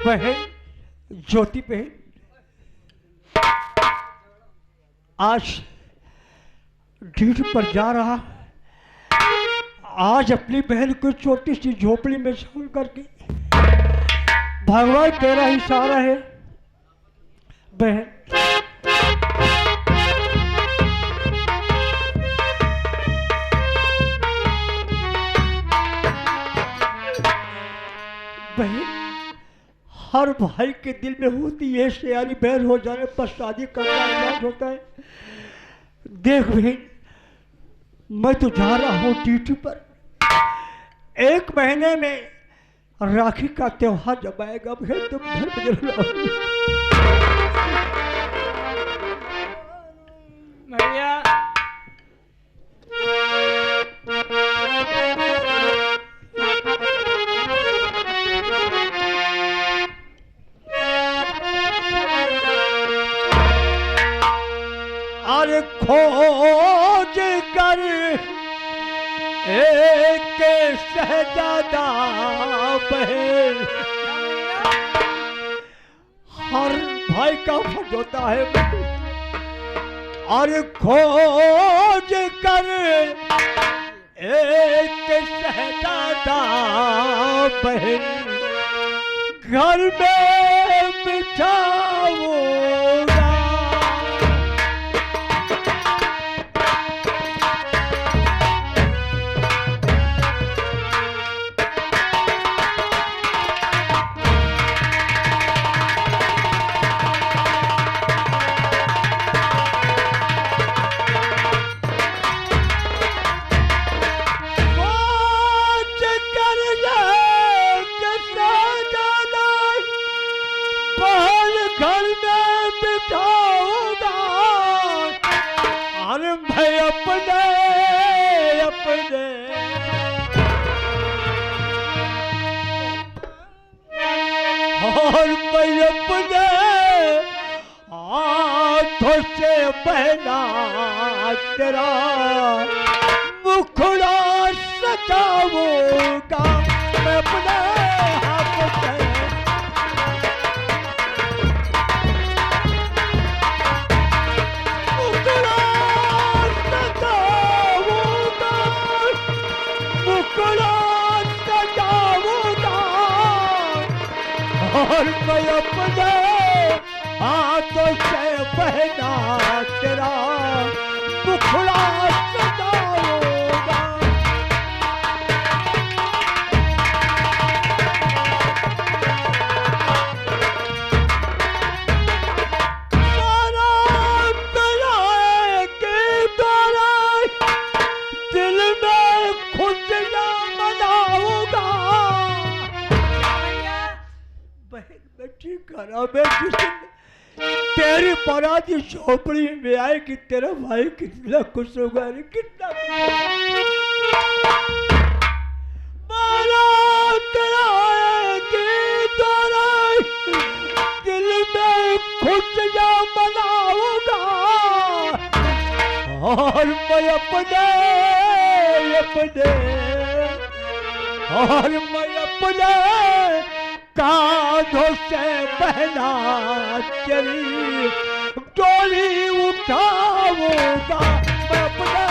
बहन ज्योति बहन, आज ड्यूटी पर जा रहा, आज अपनी बहन को छोटी सी झोपड़ी में छोड़ करके, भगवान तेरा ही सहारा है बहन। बहन, हर भाई के दिल में होती है सियारी बहन हो जाने पर शादी करना अभ्यास होता है। देख बहन, मैं तो जा रहा हूँ ड्यूटी पर। 1 महीने में राखी का त्योहार जब आएगा बहन, तुम घर में जरूर आओगी। भैया अरे खोज कर एक शहजादा बहन, हर भाई का फर्ज होता है। अरे खोज कर एक शहजादा बहन, घर में बिठाऊंगा। और मैं अपने हाथों से पहना तेरा मुखड़ा सजाऊंगा। मैं अपने हाथों से मुखड़ा सजाऊंगा, मुखड़ा सजाऊंगा। और मैं अपने हाथों से पहना तेरा मुखड़ा सजाऊंगा। दिल में खुशियां मनाऊंगा। बहन बेटी करा बेटी, तेरी पराधी झोपड़ी में आए कि तेरा भाई कितना खुश होगा, कितना दिल में खुशियां मनाऊंगा। और मैं अपने कांधों से बहना तेरी डोली उठाऊंगा। मैं अपने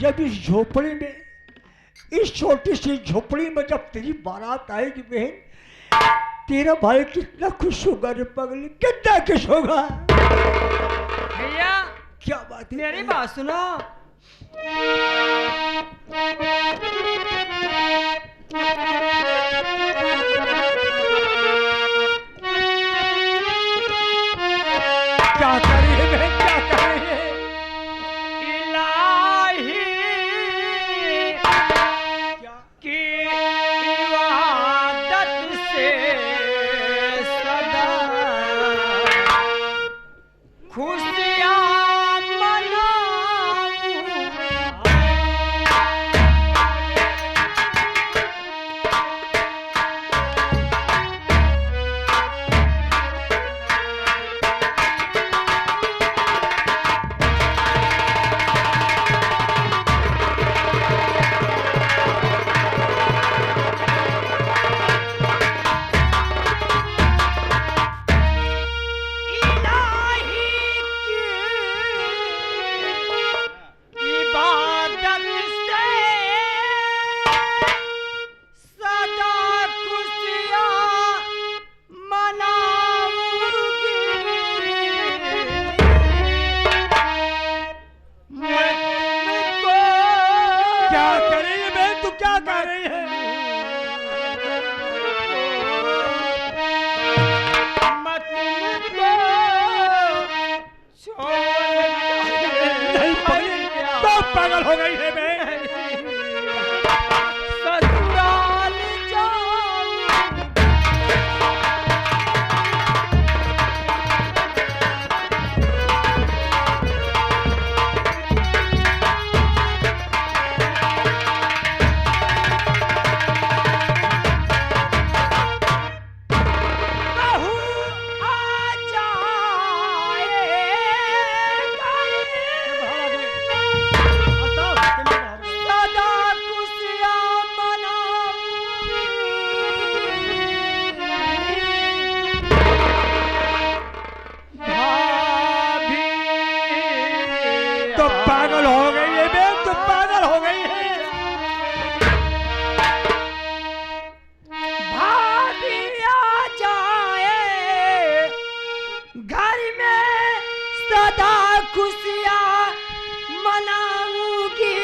जब इस झोपड़ी में, इस छोटी सी झोपड़ी में जब तेरी बारात आएगी बहन, तेरा भाई कितना खुश होगा रे पगली, कितना खुश होगा। भैया क्या बात है, मेरी बात सुनो। क्या करी है बहन, क्या करी है। इलाही की इबादत से सदा खुशियां मनाऊं। गई है। मत मुझको छोड़ नहीं पागल, तो पागल हो गई है बहन। ससुराल जाऊं बहू आ जाए सदा खुशियाँ मनाऊं। तो पागल हो गई है बहन, तो पागल हो गई है। भाभी आ जाए घर में सदा खुशियाँ मनाऊंगी।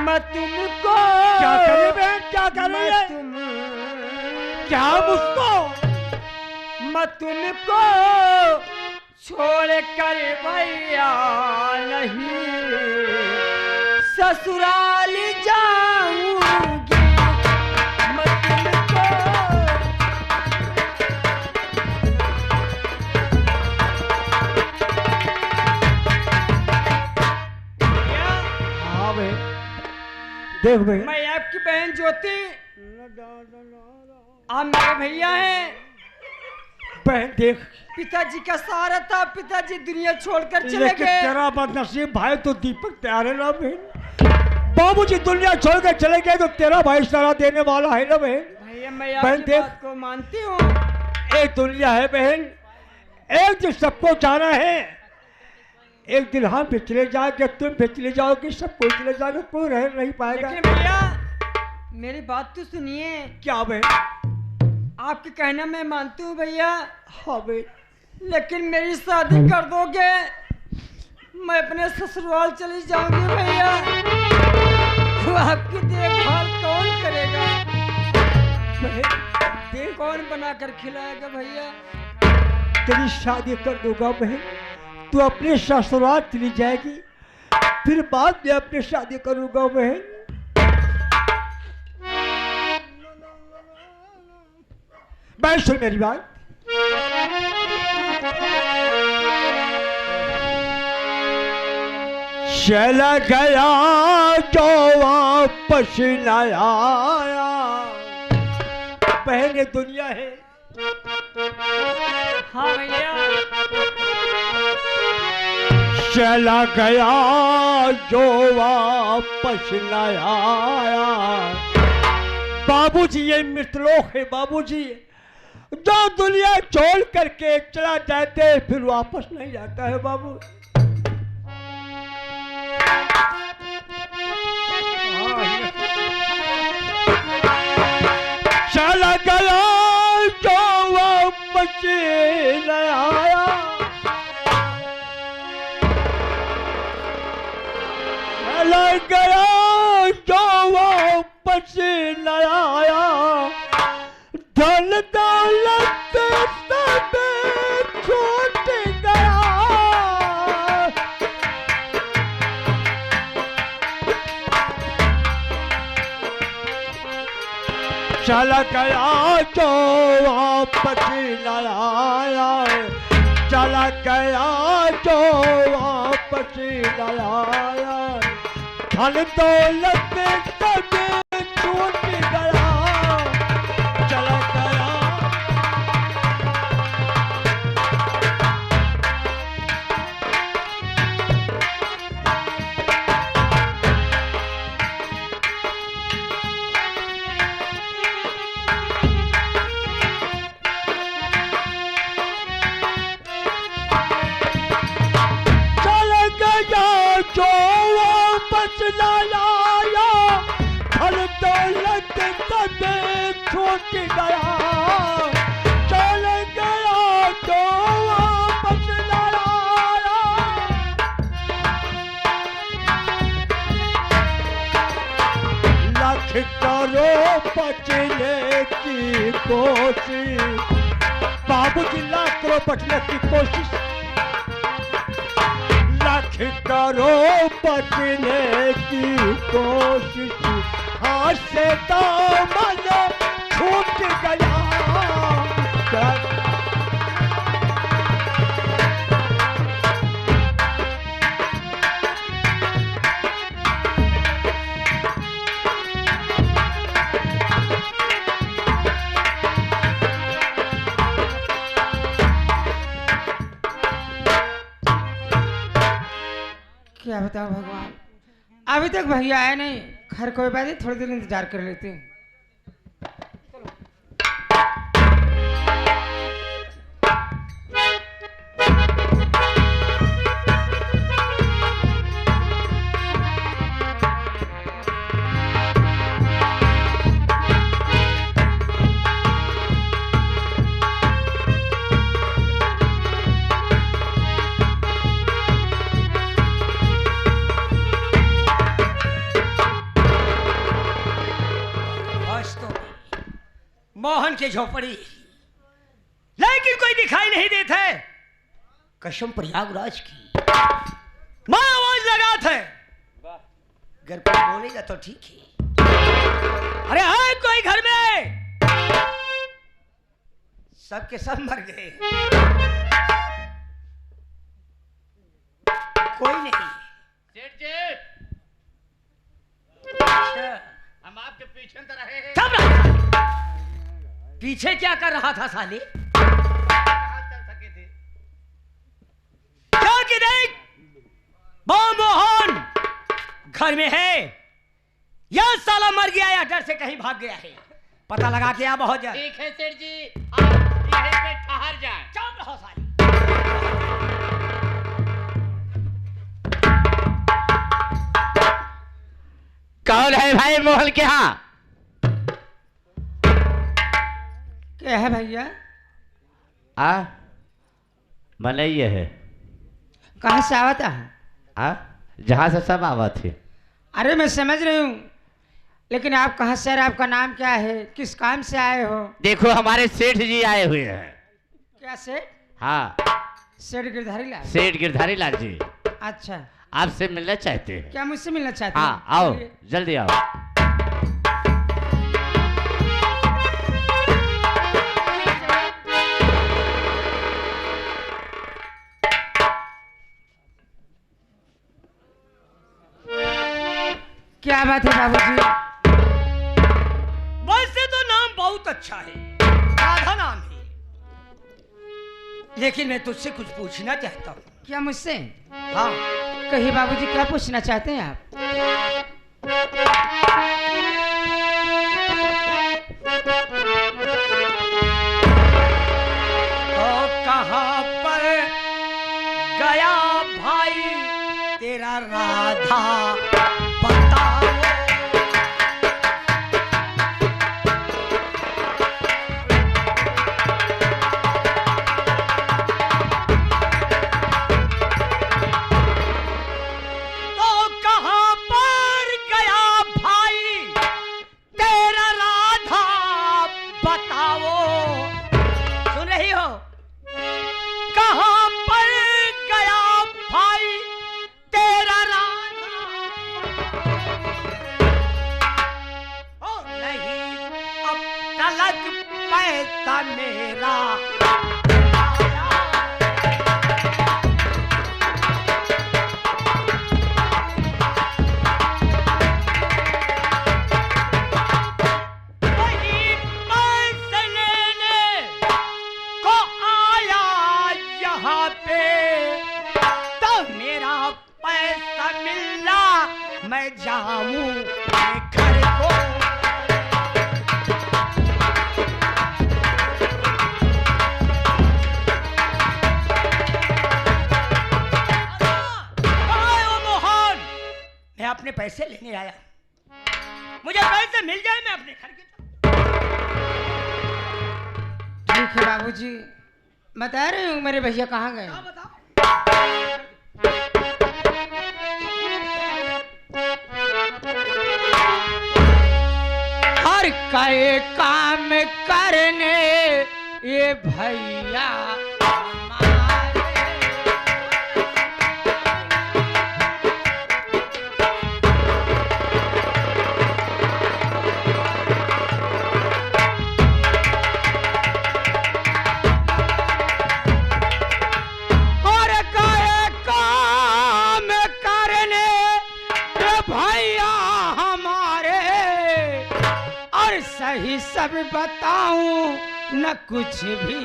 मैं तुमको क्या करे बहन, क्या कर रही है? क्या मुझको? मैं तुमको छोड़ कर भैया नहीं ससुराल जाऊंगी। मैं तुमको भैया, हाँ बहन, देख बहन। मैं आपकी बहन ज्योति, आप मेरे भैया हैं। बहन देख, पिताजी का सहारा था, पिताजी दुनिया छोड़कर चले लेकिन गए। तेरा बदनसीब भाई तो दीपक तैयार है ना बहन। बाबूजी दुनिया छोड़ के चले गए तो तेरा भाई सहारा देने वाला है ना बहन। भैया मैं बहन आपकी देख। बात को मानती हूँ। एक दुनिया है बहन, एक दिन सबको जाना है। एक दिन हम भी चले जाएंगे, तुम भी चले जाओगे, सब कोई चले जाएगा, कोई रह नहीं पाएगा। लेकिन भैया मेरी बात तो सुनिए। क्या बहन? आपके कहना मैं मानती हूँ भैया, हाँ बहन। लेकिन मेरी शादी कर दोगे, मैं अपने ससुराल चली जाऊंगी भैया। तो आपकी देखभाल कौन करेगा? बहन कौन बनाकर खिलाएगा भैया? तेरी शादी कर दूंगा बहन, तू अपने ससुराल चली जाएगी, फिर बाद में अपनी शादी करूंगा बहन। बहन सुन मेरी बात। चला गया जो वापस न आया। बहन ये दुनिया है। हाँ भैया। चला गया जो वापस न आया। बाबूजी ये मृतलोक है बाबूजी, जो दुनिया छोड़ करके चला जाते हैं फिर वापस नहीं आता है बाबू। चला गया जो वापस न आया। चला गया जो वापस न आया। धन दौलत सब छूट गया। चला गया जो वापस न आया। चला गया जो वापस न आया। धन दौलत सब छूट गया। चला गया। जो वापस न आया। धन दौलत सब छूट गया। चल गया जो वापस न आया। करो बचने की कोशिश, बाबूजी लाख करो बचने की कोशिश, लाख करो बचने की कोशिश, हाथ से दामन छूट गया। क्या बताओ भगवान, अभी तक भैया आए नहीं। खैर कोई बात नहीं, थोड़ी देर इंतजार कर लेते हैं। मोहन की झोपड़ी, लेकिन कोई दिखाई नहीं देता है। कसम प्रयागराज की, मैं आवाज लगा था। घर पर बोलेगा तो ठीक है। अरे है कोई घर में? सबके सब मर गए, कोई नहीं। सेठ जी, अच्छा, हम आपके पीछे तो रहे हैं। कब रहा? पीछे क्या कर रहा था साले? कहाँ चल सके थे? क्या कि देख, मोहन घर में है या साला मर गया या डर से कहीं भाग गया है। पता लगा के आ बहुत जा। ठीक है सेठ जी, आप यहीं पे ठहर जाएं। चुप रहो साले। कौन है भाई मोहन के यहाँ? क्या है भैया? मने ये है कहाँ से आवता है? जहाँ से सब आवा थे। अरे मैं समझ रही हूँ, लेकिन आप कहाँ से, आपका नाम क्या है, किस काम से आए हो? देखो हमारे सेठ जी आए हुए हैं। क्या सेठ? हाँ, सेठ गिरधारी लाल। सेठ गिरधारी लाल जी अच्छा, आपसे मिलना चाहते हैं। क्या मुझसे मिलना चाहते हैं? हाँ आओ, चलिए। जल्दी आओ। क्या बात है बाबूजी? वैसे तो नाम बहुत अच्छा है, राधा नाम है, लेकिन मैं तुझसे कुछ पूछना चाहता हूँ। क्या मुझसे? हाँ, कहिए बाबूजी, क्या पूछना चाहते हैं आप? तो कहाँ पर गया भाई तेरा राधा बताओ। तो कहाँ पर गया भाई तेरा राधा बताओ। सुन रही हो? कहाँ पर गया भाई तेरा राधा? ओ नहीं, अब तलक पैसा मेरा आया। वही पैसे लेने को आया यहाँ पे, तो मेरा पैसा मिलना मैं जाऊं घर को। कहाँ है वो मोहन? मैं अपने पैसे लेने आया, मुझे पैसे मिल जाए मैं अपने घर की ठीक है बाबूजी, बता रही हूँ मेरे भैया कहाँ गए। बताओ। कई काम करने ये भैया हमारे। और कई काम करने ये भैया हमारे, और सही सब बताऊं न कुछ भी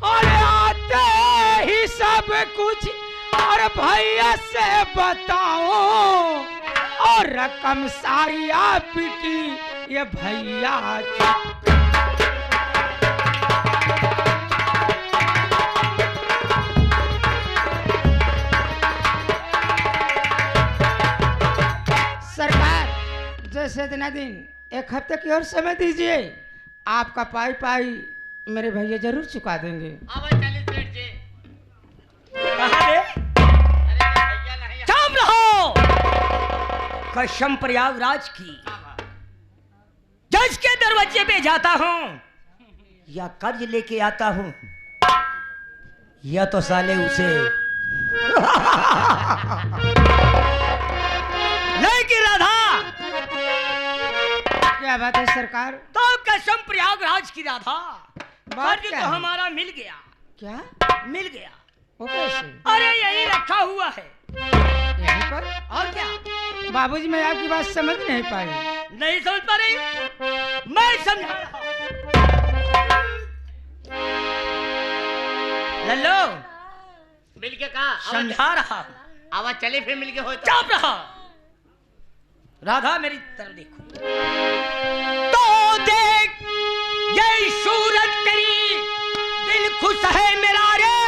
और आते ही सब कुछ और भैया से बताऊं, और रकम सारी आपकी ये भैया सरकार। जैसे दिन दिन 1 हफ्ते की और समय दीजिए, आपका पाई पाई मेरे भैया जरूर चुका देंगे। कहाँ रे? चुप रहो। कसम प्रयागराज की, जज के दरवाजे पे जाता हूँ या कर्ज लेके आता हूँ, या तो साले उसे लेकिन राधा, क्या बात है सरकार? तो कसम प्रयागराज की राधा, बात कर्ज क्या तो है? हमारा मिल गया। क्या मिल गया? वो कैसे? अरे यही रखा हुआ है। यहीं पर? और क्या? बाबूजी मैं आपकी बात समझ नहीं पाई। नहीं समझ पा रही? मैं समझा रहा हूं। लल्लो, मिल के कहा समझा रहा हूं। आवाज चले फिर मिल के हो तो। चुप रहो। राधा मेरी तरफ देखो तो देख, ये सूरत तेरी, दिल खुश है मेरा रे,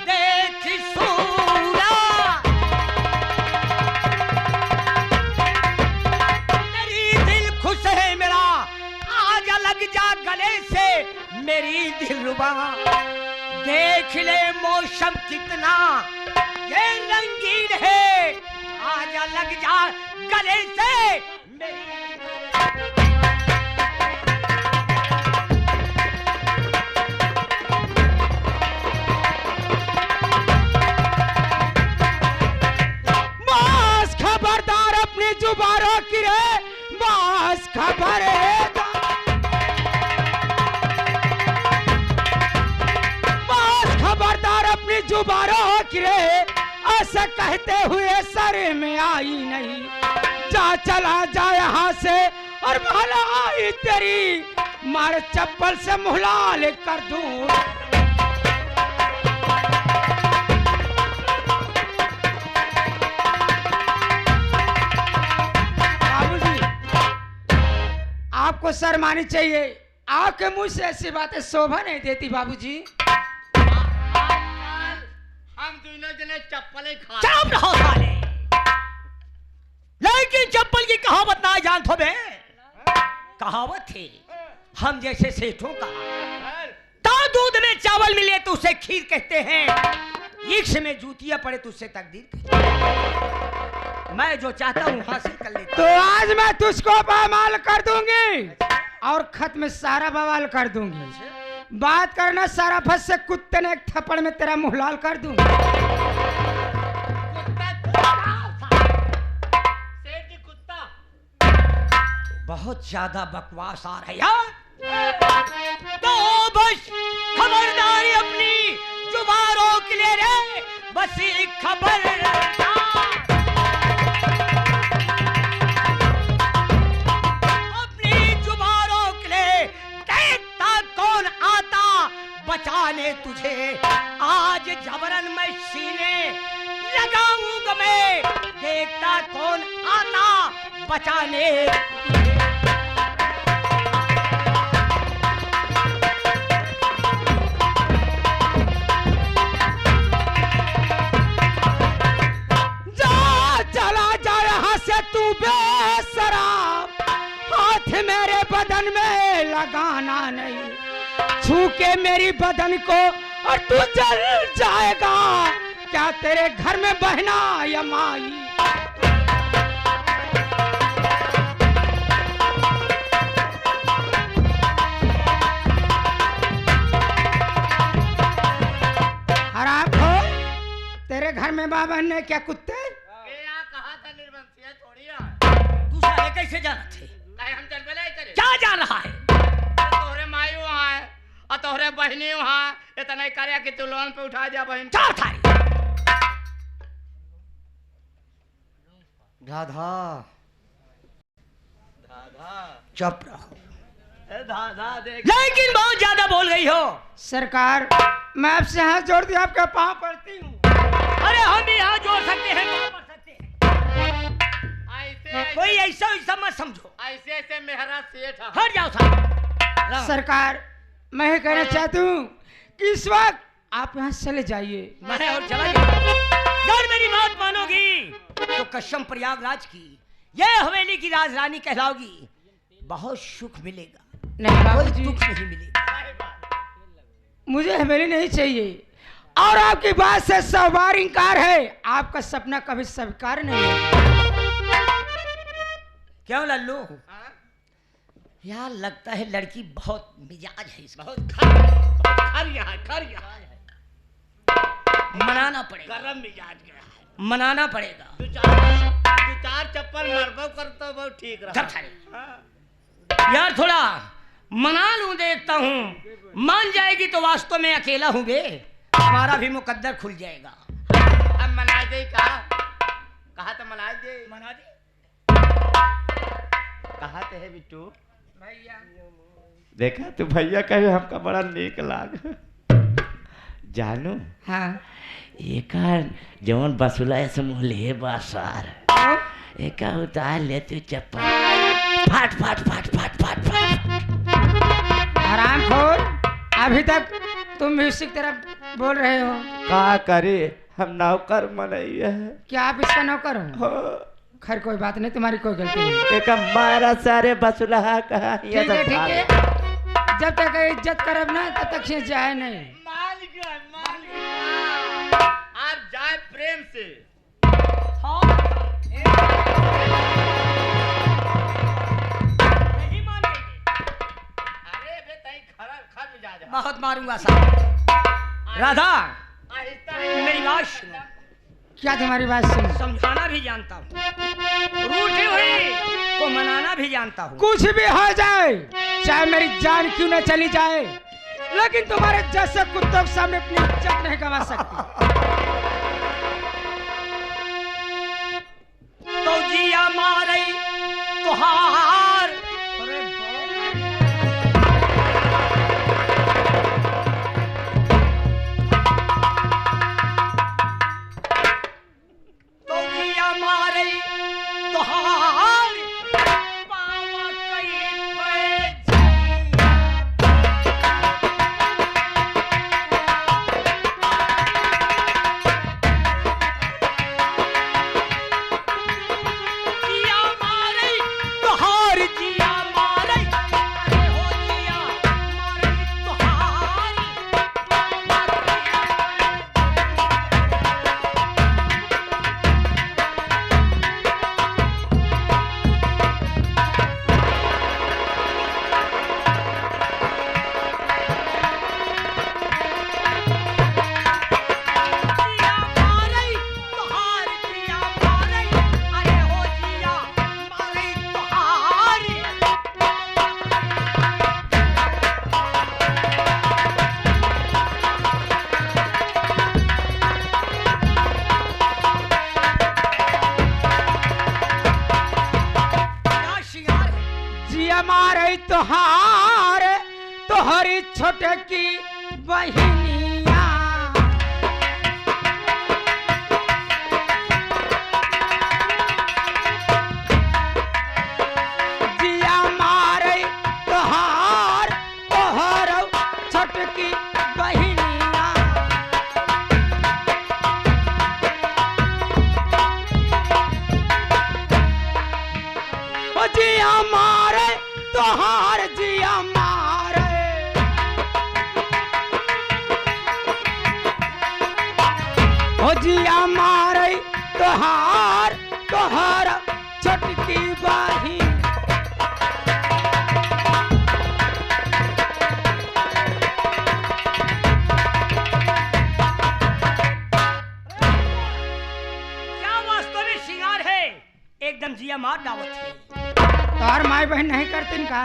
देख सूरत तेरी, दिल खुश है मेरा, आजा लग जा गले से मेरी दिलरुबा, देख ले मौसम कितना ये रंगीन है, आजा लग जा गले से मेरी। बस खबरदार अपनी जुबानों की रे, बस खबर है। बस खबरदार अपनी जुबानों की रे, ऐसा कहते हुए सर में आई नहीं, जा चला जा यहाँ से और भला आई तेरी, मार चप्पल से मुहलाल कर दूं। बाबूजी आपको शर्म आनी चाहिए, आपके मुंह से ऐसी बातें शोभा नहीं देती। बाबूजी हम दोनों जने चप्पल खा चुप रहो साले। लेकिन चप्पल की कहावत ना जान थो बे। कहावत थी, हम जैसे सेठों का ता दूध में चावल मिले तो उसे खीर कहते हैं, इश्क में जूतियां पड़े तो उसे तकदीर कहते हैं। मैं जो चाहता हूँ हासिल कर लेता तो आज मैं तुझको पामाल कर दूंगी और खत में सारा बवाल कर दूंगी। बात करना सारा फंस से कुत्ते ने एक थप्पड़ में तेरा मुंह लाल कर दूंगी। बहुत ज्यादा बकवास आ रही है, तो बस खबरदारी अपनी जुबान रोक ले रे, बस एक खबरदार। अपनी जुबान रोक ले, देखता कौन आता बचाने तुझे, आज जबरन मैं सीने लगाऊंगा मैं, देखता कौन आता बचाने। तू बेशराब, हाथ मेरे बदन में लगाना नहीं, छू के मेरी बदन को और तू जल जाएगा। क्या तेरे घर में बहना या माई? हराम खोर, तेरे घर में माँ बहन ने क्या कुत्ते? कहा था निर्बंसिया थोड़ी है। तू साले कैसे जाना थे? हम चल पहले करे। क्या जान रहा है? तोहरे माई वहाँ है और तोहरे बहनी वहाँ। इतना करे कि तू लोन पे उठा जा बहन। क्या उठाए? राधा चुप रहो। राधा देख, लेकिन बहुत ज्यादा बोल गई हो। सरकार, मैं आपसे हाथ जोड़ दी, आपके पाँव पड़ती हूँ। अरे हम भी यहाँ जोड़ सकते हैं, वहाँ पढ़ सकते हैं। ऐसे कोई ऐसा वैसा मत समझो। ऐसे ऐसे मेहरा सेठ है। हट जाओ साहब। सरकार, मैं ये कहना चाहती हूँ कि इस वक्त आप यहाँ से चले जाइए। मैं और चला गया। अगर मेरी बात मानोगी तो कसम प्रयागराज की ये हवेली की राजरानी कहलाओगी। बहुत सुख मिलेगा, नहीं कोई बाबूजी, दुख नहीं मिलेगा। मुझे हवेली नहीं चाहिए और आपकी बात से 100 बार इंकार है। आपका सपना कभी स्वीकार नहीं होगा। क्यों लल्लू? यार लगता है लड़की बहुत मिजाज है इसका। बहुत खर यहाँ है। मनाना पड़ेगा, गरम मिजाज गया है। मनाना पड़ेगा। दो चार चप्पल मरबो करता बहुत ठीक रहा। घर खड़े। यार थोड़ा मना लूं, देखता हूँ मान जाएगी तो वास्तव में अकेला हूँ बे, हमारा भी मुकद्दर खुल जाएगा। अब मना दे। कहा तो मना दे। मना दे। कहा तो है बिट्टू भैया, देखा तू भैया कहे हमका बड़ा नेक लाग। जानू हाँ, एका जवन बसुला समूह ले बासार एका उतार ले तू चप्पल फाट फाट फाट फाट फाट फाट। आराम खोर, अभी तक तुम म्यूजिक तरफ बोल रहे हो। का करे, हम नौकर मनैया है। क्या आप इसका नौकर हो? खैर कोई बात नहीं, तुम्हारी कोई गलती नहीं। एका मारा सारे बसुला कहा ठीक है ठीक है, जब तक इज्जत करब ना तब तक खींच जाए नहीं। मालिक आप जाए प्रेम से। नहीं मानेंगे। अरे बे तई खर मिजाज है। बहुत मारूंगा साहब। राधा आहिस्ता मेरी बात सुनो। क्या तुम्हारी बात सुन? समझाना भी जानता हूँ, रूठी हुई को मनाना भी जानता हूँ। कुछ भी हो जाए, चाहे मेरी जान क्यों न चली जाए, लेकिन तुम्हारे जैसे कुत्तों के सामने अपनी इज्जत नहीं गंवा सकती। तो जिया मारे तुहार तो जिया मारे तुहार पावा कई पे जिया मारे तुहार जिया मारे अरे हो जिया मारे तुहार जिया मारे तुहार जिया मारे अरे हो जिया मारे तुहार क्या शिंगार है? जिया मारे तोहार, तोहरी छोटे की बहिनिया। जिया मारे तोहार, तोहर छोटे की बहिनिया। ओ जिया मारे तोहार जिया मारे बाही क्या वास्तव में श्रृंगार है? एकदम जिया मार दावत है। और माई बहन नहीं करतीन का?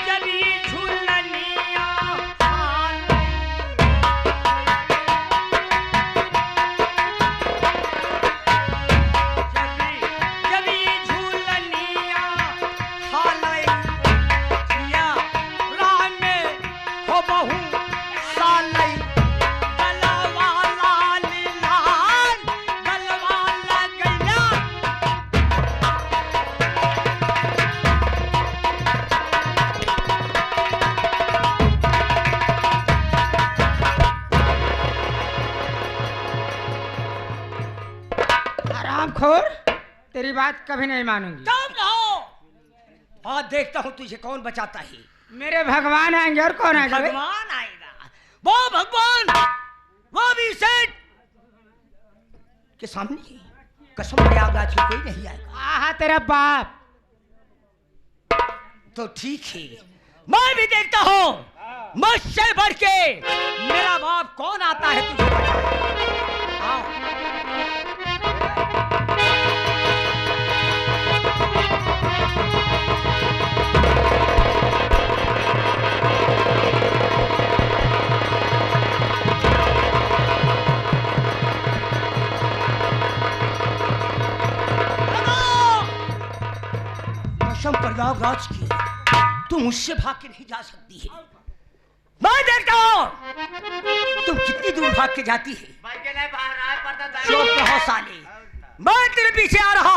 जबी झूलनिया जबी झूलनिया हालय जिया राह में हो बहु सालय गलवा लाल लाल गलवा लगैया। हरामखोर, तेरी बात कभी नहीं मानूंगी। चुप रहो। और देखता हूँ तुझे कौन बचाता है। मेरे भगवान आएंगे और कौन आएगा बे? भगवान आएगा। वो भगवान, वो भी सेठ के सामने कसम प्रयागराज की कोई नहीं आएगा। आहा तेरा बाप। तो ठीक है, मैं भी देखता हूँ मुझसे बढ़ के मेरा बाप कौन आता है तुझे बताए। आओ। कसम प्रयागराज की तुम मुझसे भाग के नहीं जा सकती है। मैं देखता हूँ तुम कितनी दूर भाग के जाती है। भाई के नहीं बाहर आए पड़ता था। चुप रहो साले, मैं तेरे पीछे आ रहा